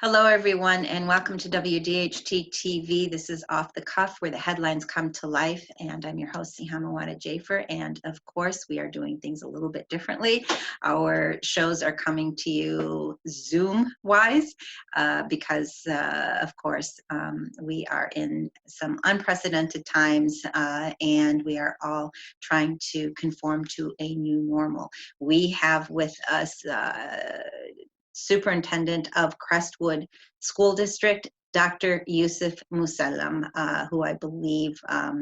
Hello, everyone, and welcome to WDHT TV. This is Off the Cuff, where the headlines come to life, and I'm your host, Siham Awada Jaafar, and of course, we are doing things a little bit differently. Our shows are coming to you Zoom-wise because, of course, we are in some unprecedented times, and we are all trying to conform to a new normal. We have with us Superintendent of Crestwood School District, Dr. Youssef Mosallam, who I believe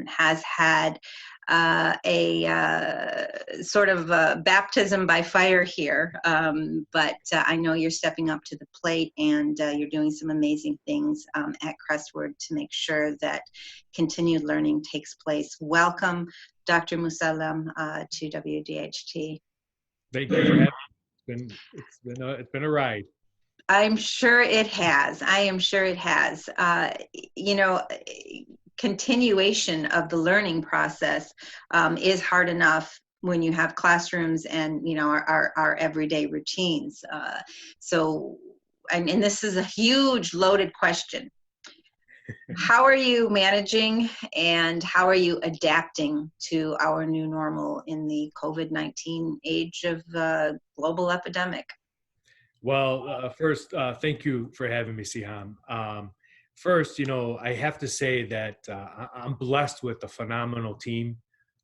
has had a sort of baptism by fire here. But I know you're stepping up to the plate and you're doing some amazing things at Crestwood to make sure that continued learning takes place. Welcome, Dr. Mosallam, to WDHT. Thank you for having me. It's been a ride. I'm sure it has. I am sure it has. Continuation of the learning process is hard enough when you have classrooms and, our everyday routines. And this is a huge loaded question. How are you managing and how are you adapting to our new normal in the COVID-19 age of global epidemic? Well, first, thank you for having me, Siham. First, I have to say that I'm blessed with a phenomenal team,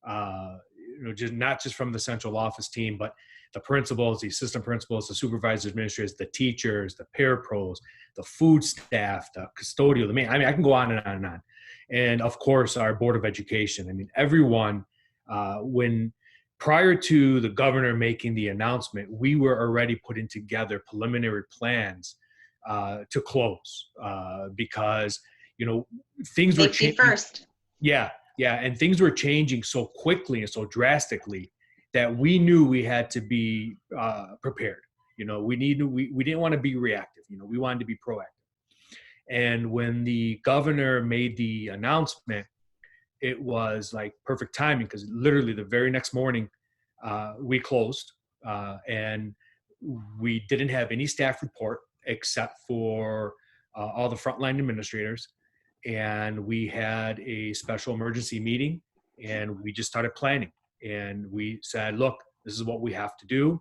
not just from the central office team, but the principals, the assistant principals, the supervisors, administrators, the teachers, the parapros, the food staff, the custodial, I can go on and on and on. And of course, our Board of Education. Everyone, prior to the governor making the announcement, we were already putting together preliminary plans to close because, things were changing. First. Yeah. And things were changing so quickly and so drastically that we knew we had to be prepared. We didn't want to be reactive. We wanted to be proactive. And when the governor made the announcement, it was like perfect timing because literally the very next morning we closed and we didn't have any staff report except for all the frontline administrators. And we had a special emergency meeting and we just started planning. And we said, look, this is what we have to do.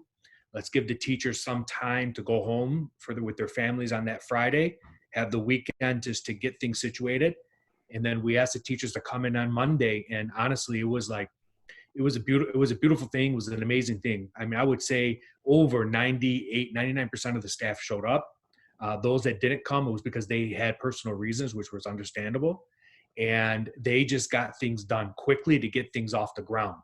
Let's give the teachers some time to go home with their families on that Friday, have the weekend just to get things situated. And then we asked the teachers to come in on Monday. And honestly, it was a beautiful thing. It was an amazing thing. I would say over 99% of the staff showed up. Those that didn't come, it was because they had personal reasons, which was understandable. And they just got things done quickly to get things off the ground.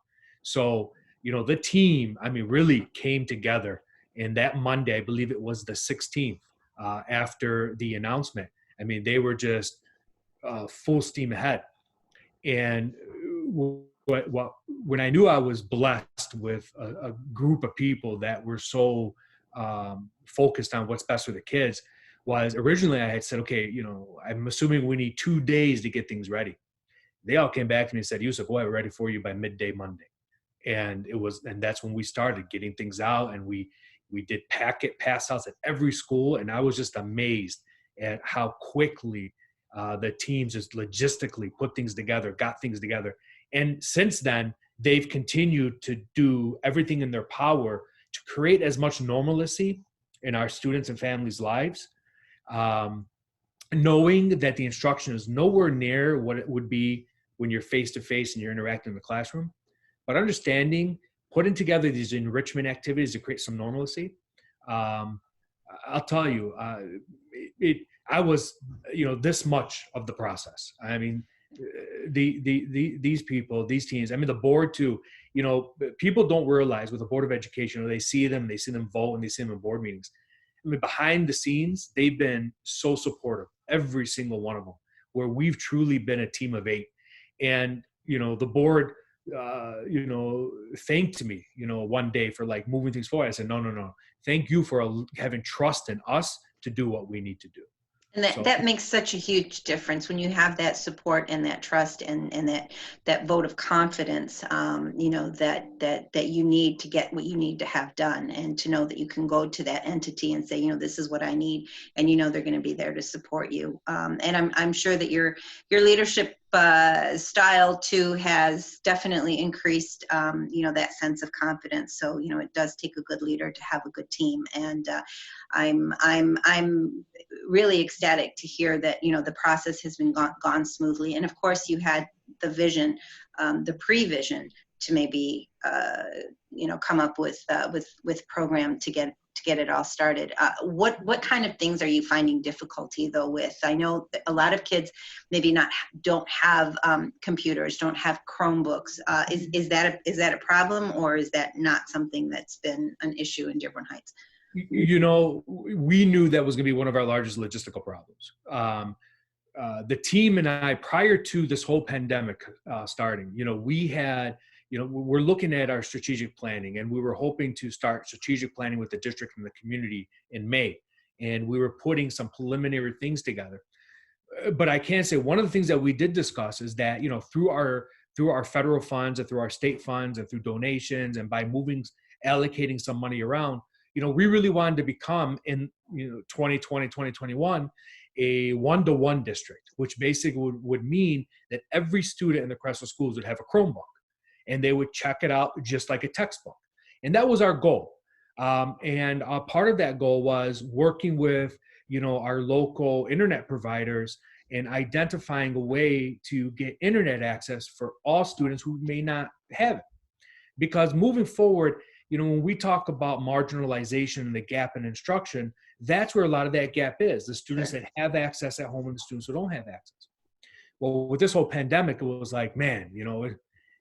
So, the team, really came together. And that Monday, I believe it was the 16th, after the announcement, they were just full steam ahead. And when I knew I was blessed with a group of people that were so focused on what's best for the kids, was originally I had said, okay, I'm assuming we need 2 days to get things ready. They all came back to me and said, Youssef, we're ready for you by midday Monday. And that's when we started getting things out, and we did packet pass outs at every school. And I was just amazed at how quickly the teams just logistically put things together, got things together. And since then, they've continued to do everything in their power to create as much normalcy in our students and families' lives, knowing that the instruction is nowhere near what it would be when you're face-to-face and you're interacting in the classroom, but understanding, putting together these enrichment activities to create some normalcy. I'll tell you, I was, this much of the process. These people, these teams, the board too, people don't realize with the Board of Education, they see them vote and they see them in board meetings. Behind the scenes, they've been so supportive, every single one of them, where we've truly been a team of 8. And, the board, thanked me, one day for moving things forward. I said, no. Thank you for having trust in us to do what we need to do. And that makes such a huge difference when you have that support and that trust and that vote of confidence, that you need to get what you need to have done, and to know that you can go to that entity and say, this is what I need, and they're going to be there to support you. And I'm sure that your leadership style too has definitely increased, that sense of confidence. So it does take a good leader to have a good team, and I'm really ecstatic to hear that the process has been gone smoothly. And of course, you had the vision, the pre-vision to maybe come up with program to get it all started. What kind of things are you finding difficulty though with? I know that a lot of kids maybe don't have computers, don't have Chromebooks. Is that a problem, or is that not something that's been an issue in Dearborn Heights? We knew that was going to be one of our largest logistical problems. The team and I, prior to this whole pandemic starting, we're looking at our strategic planning, and we were hoping to start strategic planning with the district and the community in May. And we were putting some preliminary things together. But I can say one of the things that we did discuss is that, through our federal funds and through our state funds and through donations, and by allocating some money around, we really wanted to become in 2020, 2021, a one-to-one district, which basically would mean that every student in the Crestwood schools would have a Chromebook, and they would check it out just like a textbook. And that was our goal. And part of that goal was working with, our local internet providers and identifying a way to get internet access for all students who may not have it. Because moving forward, when we talk about marginalization and the gap in instruction, that's where a lot of that gap is. The students that have access at home and the students who don't have access. Well, with this whole pandemic, it was like, man,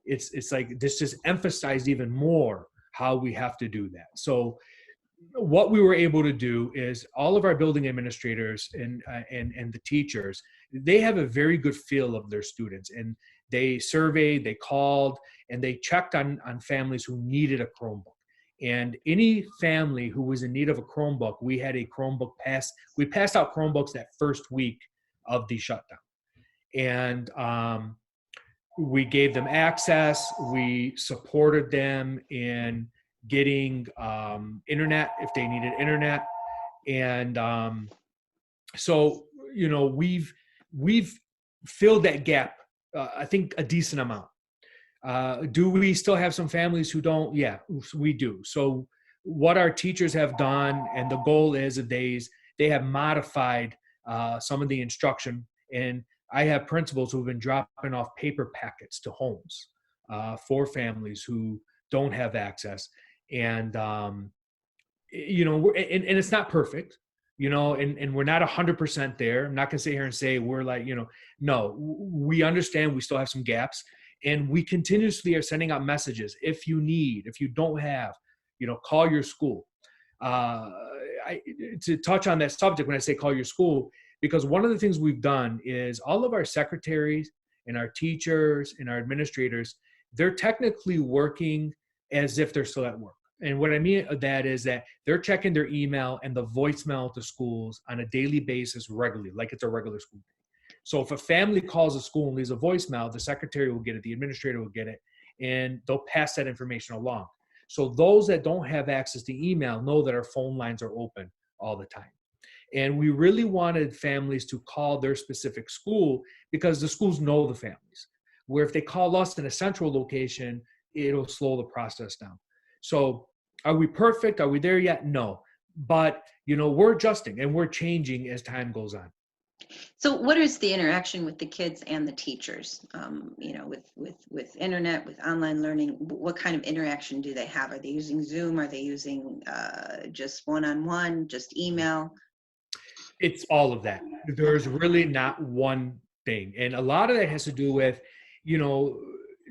it's like this just emphasized even more how we have to do that. So what we were able to do is all of our building administrators and the teachers, they have a very good feel of their students, and they surveyed, they called, and they checked on families who needed a Chromebook. And any family who was in need of a Chromebook, we had a Chromebook pass. We passed out Chromebooks that first week of the shutdown. And we gave them access. We supported them in getting internet if they needed internet. And so, we've filled that gap, I think, a decent amount. Do we still have some families who don't? Yeah, we do. So what our teachers have done, and the goal is that they have modified some of the instruction. And I have principals who have been dropping off paper packets to homes for families who don't have access. And, and it's not perfect, and we're not 100% there. I'm not going to sit here and say we're like, no, we understand we still have some gaps. And we continuously are sending out messages. If you don't have, call your school. To touch on that subject, when I say call your school, because one of the things we've done is all of our secretaries and our teachers and our administrators, they're technically working as if they're still at work. And what I mean by that is that they're checking their email and the voicemail to schools on a daily basis regularly, like it's a regular school day. So if a family calls a school and leaves a voicemail, the secretary will get it, the administrator will get it, and they'll pass that information along. So those that don't have access to email know that our phone lines are open all the time. And we really wanted families to call their specific school because the schools know the families. Where if they call us in a central location, it'll slow the process down. So are we perfect? Are we there yet? No. But, we're adjusting and we're changing as time goes on. So what is the interaction with the kids and the teachers, with internet, with online learning? What kind of interaction do they have? Are they using Zoom? Are they using just one-on-one, just email? It's all of that. There's really not one thing. And a lot of that has to do with,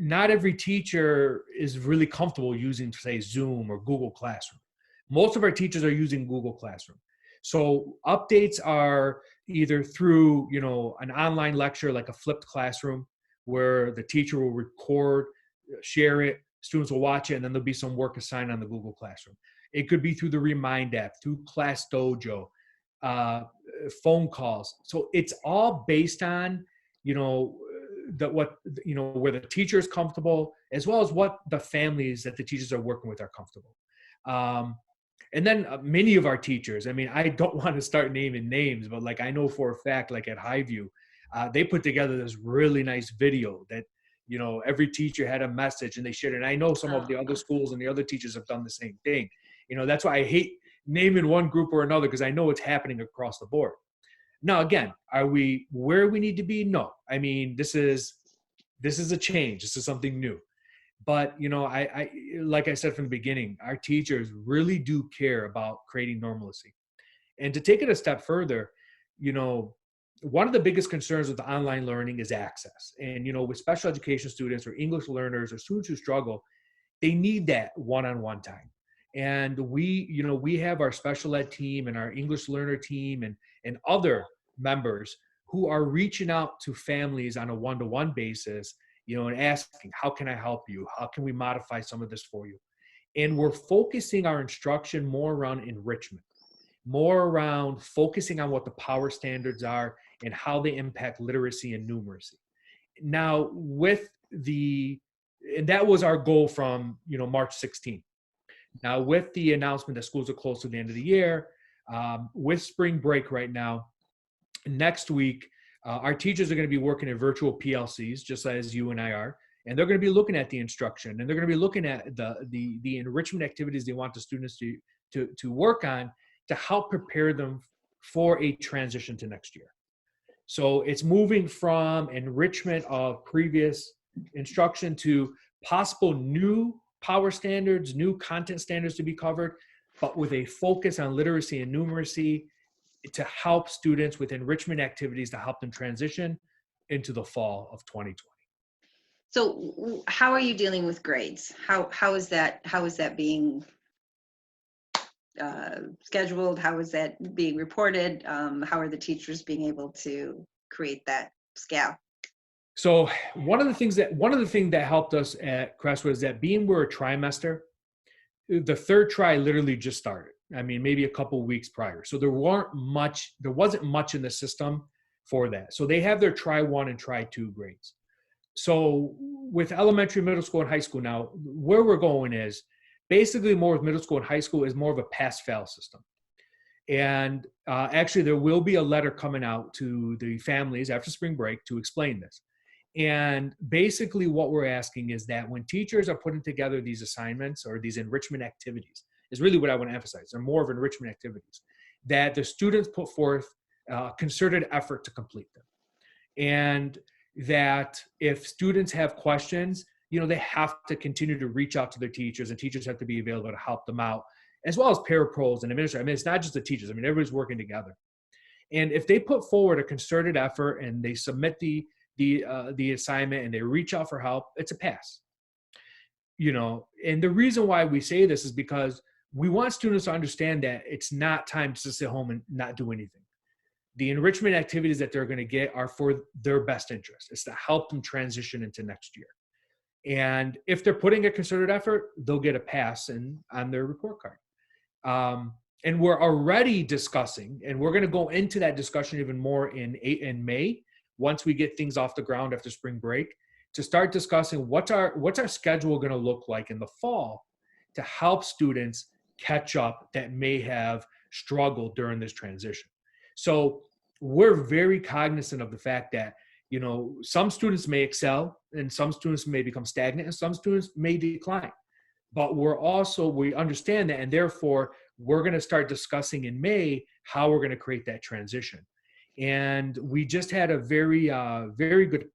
not every teacher is really comfortable using, say, Zoom or Google Classroom. Most of our teachers are using Google Classroom. So updates are either through, an online lecture, like a flipped classroom, where the teacher will record, share it, students will watch it, and then there'll be some work assigned on the Google Classroom. It could be through the Remind app, through Class Dojo. phone calls. So it's all based on, where the teacher is comfortable, as well as what the families that the teachers are working with are comfortable. And then many of our teachers, I mean, I don't want to start naming names, but like I know for a fact, like at Highview, they put together this really nice video that, every teacher had a message and they shared it. And I know some of the other schools and the other teachers have done the same thing. That's why I hate naming one group or another, because I know it's happening across the board. Now, again, are we where we need to be? No. I mean, this is a change. This is something new. But, I like I said from the beginning, our teachers really do care about creating normalcy. And to take it a step further, one of the biggest concerns with the online learning is access. And, with special education students or English learners or students who struggle, they need that one-on-one time. And we have our special ed team and our English learner team and other members who are reaching out to families on a one-to-one basis, and asking, how can I help you? How can we modify some of this for you? And we're focusing our instruction more around enrichment, more around focusing on what the power standards are and how they impact literacy and numeracy. Now, and that was our goal from, March 16th. Now, with the announcement that schools are closed to the end of the year, with spring break right now, next week, our teachers are going to be working in virtual PLCs, just as you and I are, and they're going to be looking at the instruction, and they're going to be looking at the enrichment activities they want the students to work on to help prepare them for a transition to next year. So it's moving from enrichment of previous instruction to possible new power standards, new content standards to be covered, but with a focus on literacy and numeracy to help students with enrichment activities to help them transition into the fall of 2020. So how are you dealing with grades? How is that being scheduled? How is that being reported? How are the teachers being able to create that scale? So one of the things that helped us at Crestwood is that being we're a trimester, the third try literally just started. I mean, maybe a couple weeks prior. So there wasn't much in the system for that. So they have their try 1 and try 2 grades. So with elementary, middle school, and high school now, where we're going is basically more with middle school and high school is more of a pass-fail system. And actually there will be a letter coming out to the families after spring break to explain this. And basically what we're asking is that when teachers are putting together these assignments or these enrichment activities, is really what I want to emphasize. They're more of enrichment activities, that the students put forth concerted effort to complete them. And that if students have questions, they have to continue to reach out to their teachers, and teachers have to be available to help them out, as well as parapros and administrators. I mean, it's not just the teachers. I mean, everybody's working together. And if they put forward a concerted effort and they submit the assignment and they reach out for help, it's a pass. And the reason why we say this is because we want students to understand that it's not time to sit home and not do anything. The enrichment activities that they're going to get are for their best interest. It's to help them transition into next year. And if they're putting a concerted effort, they'll get a pass on their report card. And we're already discussing, and we're going to go into that discussion even more in May, once we get things off the ground after spring break, to start discussing what's our schedule going to look like in the fall to help students catch up that may have struggled during this transition. So we're very cognizant of the fact that, some students may excel and some students may become stagnant and some students may decline. But we understand that, and therefore we're going to start discussing in May how we're going to create that transition. And we just had a very, very good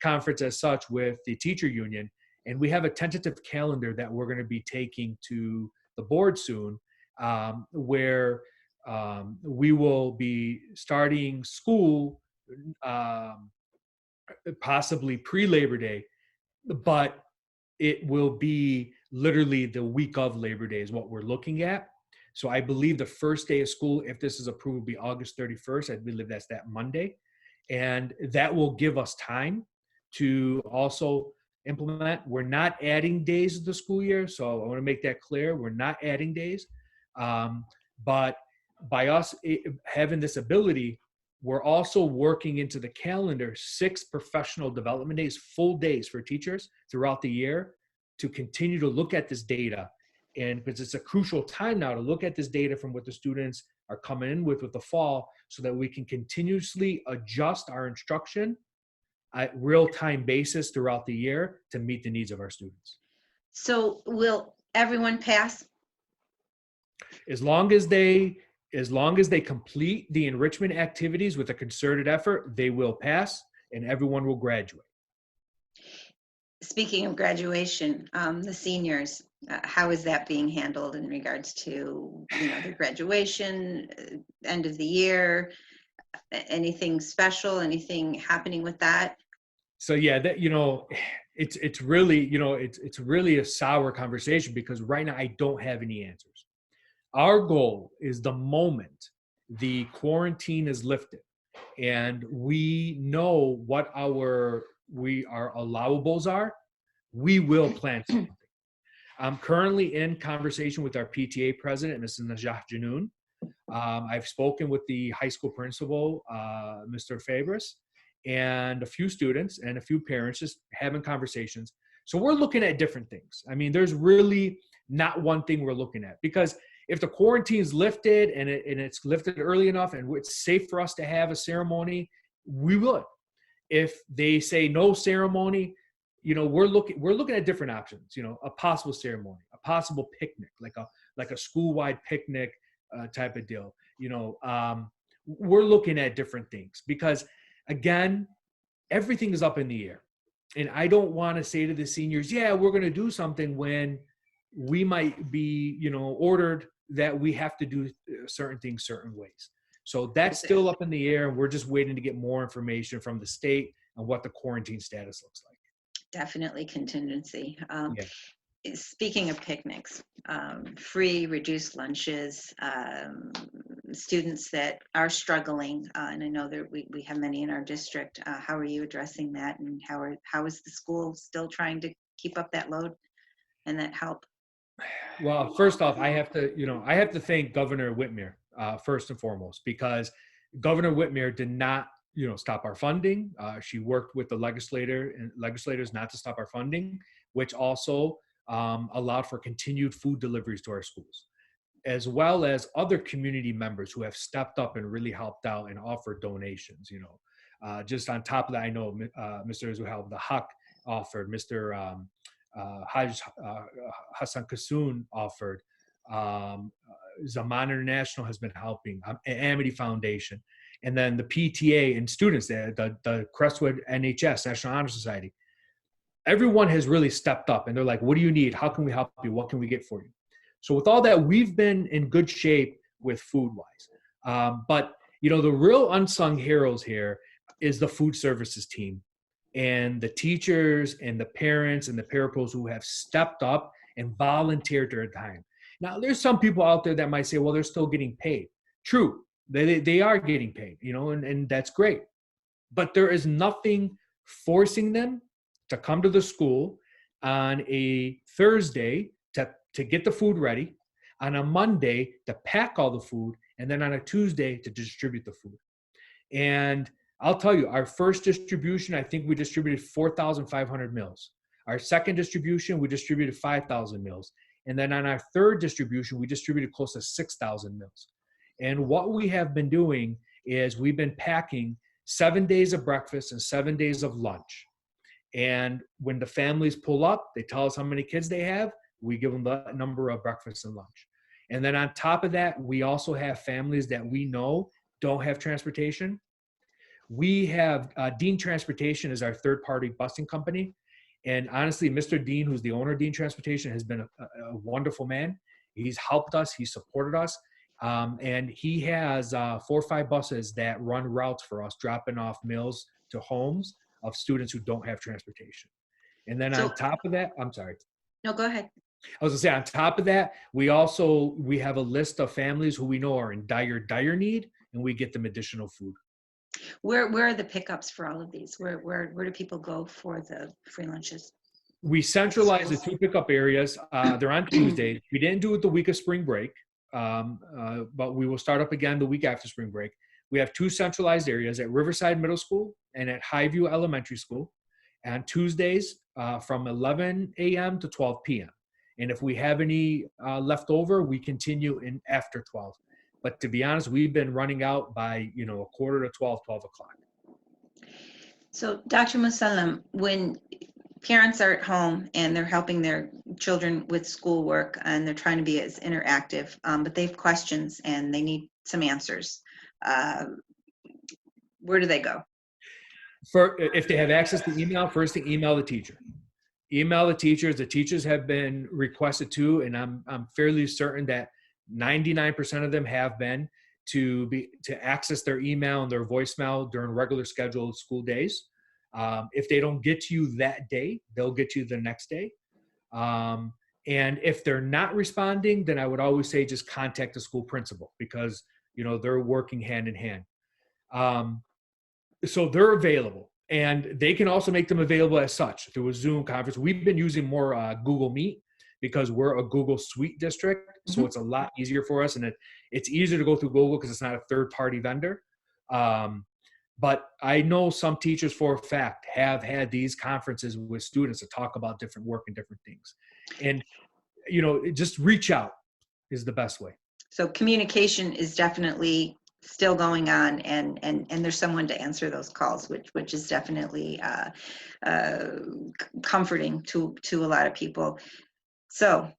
conference as such with the teacher union. And we have a tentative calendar that we're going to be taking to the board soon, where we will be starting school possibly pre-Labor Day, but it will be literally the week of Labor Day is what we're looking at. So I believe the first day of school, if this is approved, will be August 31st. I believe that's that Monday. And that will give us time to also implement. We're not adding days of the school year. So I want to make that clear. We're not adding days. But by us having this ability, we're also working into the calendar 6 professional development days, full days for teachers throughout the year to continue to look at this data. And because it's a crucial time now to look at this data from what the students are coming in with the fall, so that we can continuously adjust our instruction at real-time basis throughout the year to meet the needs of our students. So will everyone pass? As long as they complete the enrichment activities with a concerted effort, they will pass and everyone will graduate. Speaking of graduation, the seniors, how is that being handled in regards to, their graduation, end of the year, anything special, anything happening with that? So yeah, that, it's really, it's really a sour conversation because right now I don't have any answers. Our goal is the moment the quarantine is lifted and we know what our allowables are, we will plan something. I'm currently in conversation with our PTA president, Mrs. Najah Janoon. I've spoken with the high school principal, Mr. Fabris, and a few students and a few parents, just having conversations. So we're looking at different things. I mean, there's really not one thing we're looking at, because if the quarantine is lifted and it's lifted early enough and it's safe for us to have a ceremony, we would. If they say no ceremony, we're looking at different options. A possible ceremony, a possible picnic, like a school-wide picnic type of deal. We're looking at different things because, again, everything is up in the air, and I don't want to say to the seniors, "Yeah, we're going to do something," when we might be, ordered that we have to do certain things certain ways. So that's still up in the air, and we're just waiting to get more information from the state on what the quarantine status looks like. Definitely contingency. Yeah. Speaking of picnics, free reduced lunches, students that are struggling, and I know that we have many in our district. How are you addressing that, and how is the school still trying to keep up that load and that help? Well, first off, I have to thank Governor Whitmer first and foremost, because Governor Whitmer did not, stop our funding. She worked with the legislators not to stop our funding, which also allowed for continued food deliveries to our schools, as well as other community members who have stepped up and really helped out and offered donations. Just on top of that, I know Mr. Zuhail the Haq offered, Mr. Haj Hassan Kassoon offered, Zaman International has been helping, Amity Foundation, and then the PTA and students, the Crestwood NHS, National Honor Society. Everyone has really stepped up, and they're like, what do you need? How can we help you? What can we get for you? So with all that, we've been in good shape with food-wise. But, the real unsung heroes here is the food services team and the teachers and the parents and the parapros who have stepped up and volunteered their time. Now, there's some people out there that might say, well, they're still getting paid. True, they are getting paid, and that's great. But there is nothing forcing them to come to the school on a Thursday to get the food ready, on a Monday to pack all the food, and then on a Tuesday to distribute the food. And I'll tell you, our first distribution, I think we distributed 4,500 meals. Our second distribution, we distributed 5,000 meals. And then on our third distribution, we distributed close to 6,000 meals. And what we have been doing is we've been packing 7 days of breakfast and 7 days of lunch. And when the families pull up, they tell us how many kids they have. We give them the number of breakfast and lunch. And then on top of that, we also have families that we know don't have transportation. We have Dean Transportation is our third-party busing company. And honestly, Mr. Dean, who's the owner of Dean Transportation, has been a wonderful man. He's helped us. He's supported us. And he has 4 or 5 buses that run routes for us, dropping off meals to homes of students who don't have transportation. And then on top of that, I'm sorry. No, go ahead. I was gonna say, on top of that, we have a list of families who we know are in dire need, and we get them additional food. Where are the pickups for all of these? Where do people go for the free lunches? We centralize the 2 pickup areas. They're on Tuesdays. We didn't do it the week of spring break but we will start up again the week after spring break. We have 2 centralized areas at Riverside Middle School and at Highview Elementary School on Tuesdays from 11 a.m. to 12 p.m. And if we have any left over, we continue in after 12. But to be honest, we've been running out by, a quarter to 12, 12 o'clock. So, Dr. Mosallam, when parents are at home and they're helping their children with schoolwork and they're trying to be as interactive, but they have questions and they need some answers, where do they go? If they have access to email, first to email the teacher. Email the teachers. The teachers have been requested to, and I'm fairly certain that 99% of them have been to access their email and their voicemail during regular scheduled school days. If they don't get to you that day, they'll get to you the next day. And if they're not responding, then I would always say just contact the school principal because, they're working hand in hand. So they're available, and they can also make them available as such through a Zoom conference. We've been using more Google Meet because we're a Google Suite district. So it's a lot easier for us, and it's easier to go through Google because it's not a third-party vendor. But I know some teachers for a fact have had these conferences with students to talk about different work and different things. And, just reach out is the best way. So communication is definitely still going on, and there's someone to answer those calls, which is definitely comforting to a lot of people. So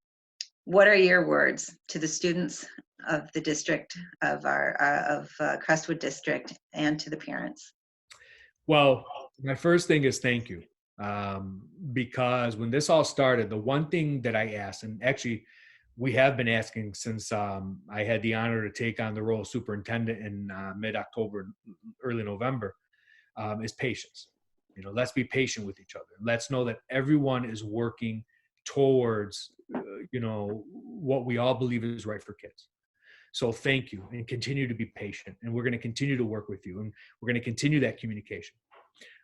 what are your words to the students of the district of Crestwood District and to the parents? Well, my first thing is thank you. Because when this all started, the one thing that I asked, and actually we have been asking since I had the honor to take on the role of superintendent in mid-October, early November, is patience. Let's be patient with each other. Let's know that everyone is working towards, what we all believe is right for kids. So thank you, and continue to be patient. And we're going to continue to work with you, and we're going to continue that communication.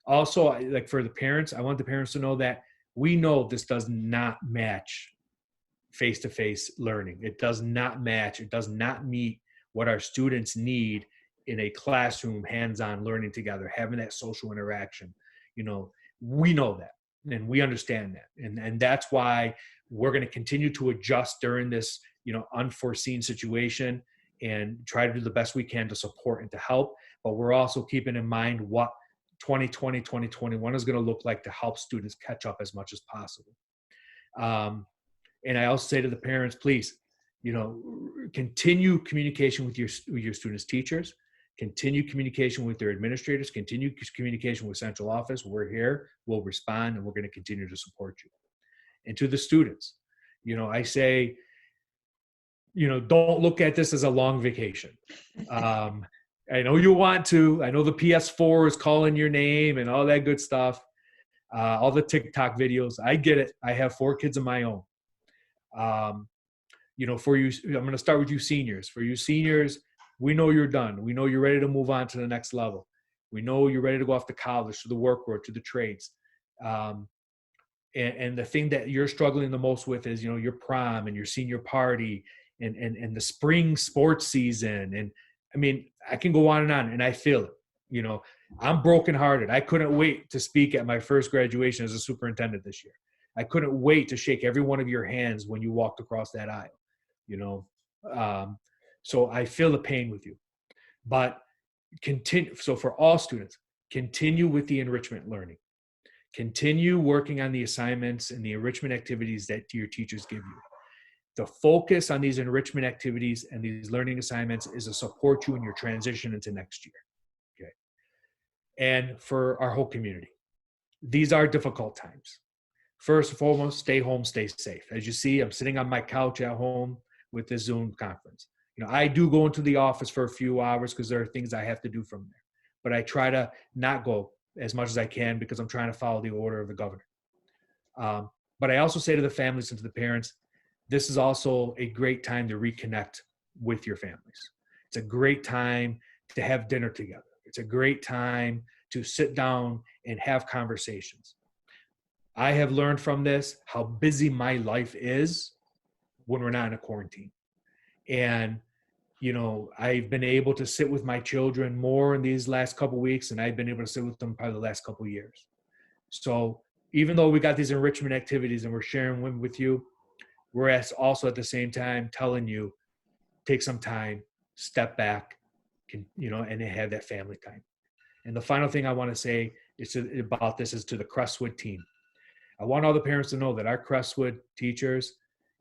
Also, like for the parents, I want the parents to know that we know this does not match face-to-face learning. It does not match. It does not meet what our students need in a classroom, hands-on learning together, having that social interaction. We know that, and we understand that. And that's why we're going to continue to adjust during this, unforeseen situation and try to do the best we can to support and to help. But we're also keeping in mind what 2020, 2021 is going to look like to help students catch up as much as possible. And I also say to the parents, please, continue communication with your students' teachers, continue communication with their administrators, continue communication with central office. We're here, we'll respond, and we're going to continue to support you. And to the students, I say, don't look at this as a long vacation. I know you want to. I know the PS4 is calling your name and all that good stuff, all the TikTok videos. I get it. I have 4 kids of my own. For you, I'm going to start with you seniors. For you seniors, we know you're done. We know you're ready to move on to the next level. We know you're ready to go off to college, to the work world, to the trades. And the thing that you're struggling the most with is, your prom and your senior party and the spring sports season. And I mean, I can go on, and I feel it. I'm brokenhearted. I couldn't wait to speak at my first graduation as a superintendent this year. I couldn't wait to shake every one of your hands when you walked across that aisle, So I feel the pain with you. But continue. So for all students, continue with the enrichment learning. Continue working on the assignments and the enrichment activities that your teachers give you. The focus on these enrichment activities and these learning assignments is to support you in your transition into next year. Okay. And for our whole community, these are difficult times. First and foremost, stay home, stay safe. As you see, I'm sitting on my couch at home with this Zoom conference. I do go into the office for a few hours because there are things I have to do from there. But I try to not go as much as I can because I'm trying to follow the order of the governor. But I also say to the families and to the parents, this is also a great time to reconnect with your families. It's a great time to have dinner together. It's a great time to sit down and have conversations. I have learned from this how busy my life is when we're not in a quarantine. And, you know, I've been able to sit with my children more in these last couple of weeks than I've been able to sit with them probably the last couple of years. So even though we got these enrichment activities and we're sharing them with you, we're also at the same time telling you, take some time, step back, you know, and have that family time. And the final thing I want to say about this is to the Crestwood team. I want all the parents to know that our Crestwood teachers,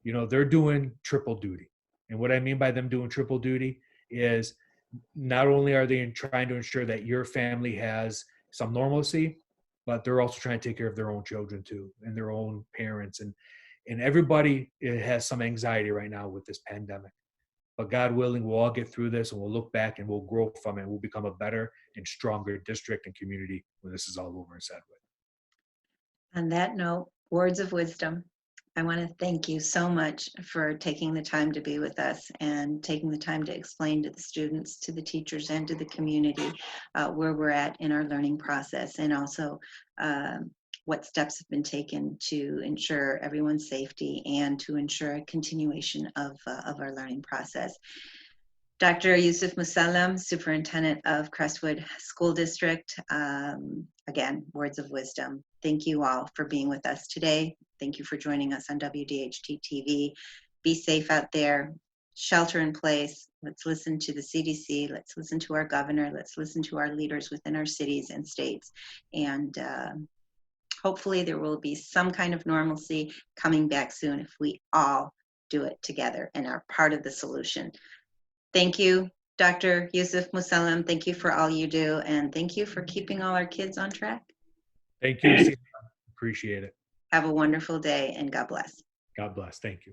you know, they're doing triple duty. And what I mean by them doing triple duty is not only are they trying to ensure that your family has some normalcy, but they're also trying to take care of their own children too, and their own parents. And everybody has some anxiety right now with this pandemic. But God willing, we'll all get through this and we'll look back and we'll grow from it. We'll become a better and stronger district and community when this is all over and said with. On that note, words of wisdom. I want to thank you so much for taking the time to be with us and taking the time to explain to the students, to the teachers, and to the community where we're at in our learning process, and also what steps have been taken to ensure everyone's safety and to ensure a continuation of our learning process. Dr. Youssef Mosallam, Superintendent of Crestwood School District. Again, words of wisdom. Thank you all for being with us today. Thank you for joining us on WDHT TV. Be safe out there. Shelter in place. Let's listen to the CDC. Let's listen to our governor. Let's listen to our leaders within our cities and states. And hopefully there will be some kind of normalcy coming back soon if we all do it together and are part of the solution. Thank you, Dr. Youssef Mosallam. Thank you for all you do, and thank you for keeping all our kids on track. Thank you. Appreciate it. Have a wonderful day, and God bless. God bless. Thank you.